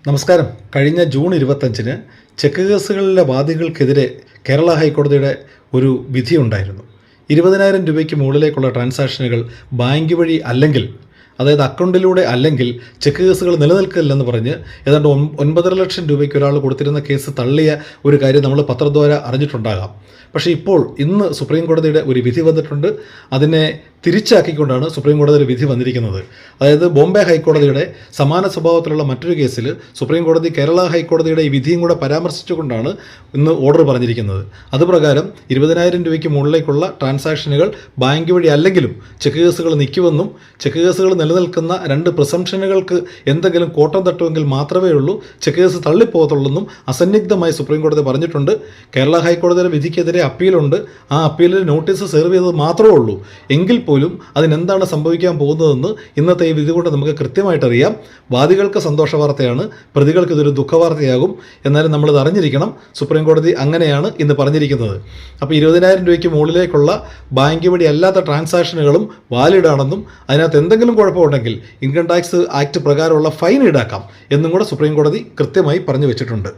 നമസ്കാരം. കഴിഞ്ഞ June 25-ന് check കേസുകളിലെ വാദികൾക്കെതിരെ കേരള ഹൈക്കോടതിയുടെ ഒരു വിധിയുണ്ടായിരുന്നു. 20,000 രൂപയ്ക്ക് മുകളിലേക്കുള്ള ട്രാൻസാക്ഷനുകൾ ബാങ്ക് വഴി അല്ലെങ്കിൽ, അതായത് അക്കൗണ്ടിലൂടെ അല്ലെങ്കിൽ ചെക്ക് കേസുകൾ നിലനിൽക്കില്ലെന്ന് പറഞ്ഞ് ഏതാണ്ട് 9.5 ലക്ഷം രൂപയ്ക്ക് ഒരാൾ കൊടുത്തിരുന്ന കേസ് തള്ളിയ ഒരു കാര്യം നമ്മൾ പത്രദ്വാര അറിഞ്ഞിട്ടുണ്ടാകാം. പക്ഷേ ഇന്ന് സുപ്രീം കോടതിയുടെ ഒരു വിധി വന്നിട്ടുണ്ട്. അതിനെ തിരിച്ചാക്കിക്കൊണ്ടാണ് സുപ്രീം കോടതിയുടെ വിധി വന്നിരിക്കുന്നത്. അതായത് ബോംബെ ഹൈക്കോടതിയുടെ സമാന സ്വഭാവത്തിലുള്ള മറ്റൊരു കേസിൽ സുപ്രീം കോടതി കേരള ഹൈക്കോടതിയുടെ ഈ വിധിയും കൂടെ പരാമർശിച്ചുകൊണ്ടാണ് ഇന്ന് ഓർഡർ പറഞ്ഞിരിക്കുന്നത്. അതുപ്രകാരം 20,000 രൂപയ്ക്ക് മുകളിലേക്കുള്ള ട്രാൻസാക്ഷനുകൾ ബാങ്ക് വഴി അല്ലെങ്കിലും ചെക്ക് കേസുകൾ നിൽക്കുമെന്നും, ചെക്ക് കേസുകൾ നിലനിൽക്കുന്ന 2 പ്രിസംപ്ഷനുകൾക്ക് എന്തെങ്കിലും കോട്ടം തട്ടുമെങ്കിൽ മാത്രമേ ഉള്ളൂ ചെക്ക് കേസ് തള്ളിപ്പോകത്തുള്ളെന്നും അസന്നിഗ്ധമായി സുപ്രീം കോടതി പറഞ്ഞിട്ടുണ്ട്. കേരള ഹൈക്കോടതിയുടെ വിധിക്കെതിരെ അപ്പീലുണ്ട്. ആ അപ്പീലിൽ നോട്ടീസ് സെർവ് ചെയ്തത് മാത്രമേ ഉള്ളൂ. എങ്കിൽ പോലും അതിനെന്താണ് സംഭവിക്കാൻ പോകുന്നതെന്ന് ഇന്നത്തെ ഈ വിധി കൊണ്ട് നമുക്ക് കൃത്യമായിട്ടറിയാം. വാദികൾക്ക് സന്തോഷ വാർത്തയാണ്, പ്രതികൾക്ക് ഇതൊരു ദുഃഖവാർത്തയാകും. എന്നാലും നമ്മളിത് അറിഞ്ഞിരിക്കണം. സുപ്രീം കോടതി അങ്ങനെയാണ് ഇന്ന് പറഞ്ഞിരിക്കുന്നത്. അപ്പോൾ 20,000 രൂപയ്ക്ക് മുകളിലേക്കുള്ള ബാങ്ക് വഴി അല്ലാത്ത ട്രാൻസാക്ഷനുകളും വാലിഡ് ആണെന്നും, അതിനകത്ത് എന്തെങ്കിലും കുഴപ്പമുണ്ടെങ്കിൽ ഇൻകം ടാക്സ് ആക്ട് പ്രകാരമുള്ള ഫൈൻ ഈടാക്കാം എന്നും കൂടെ സുപ്രീം കോടതി കൃത്യമായി പറഞ്ഞു വെച്ചിട്ടുണ്ട്.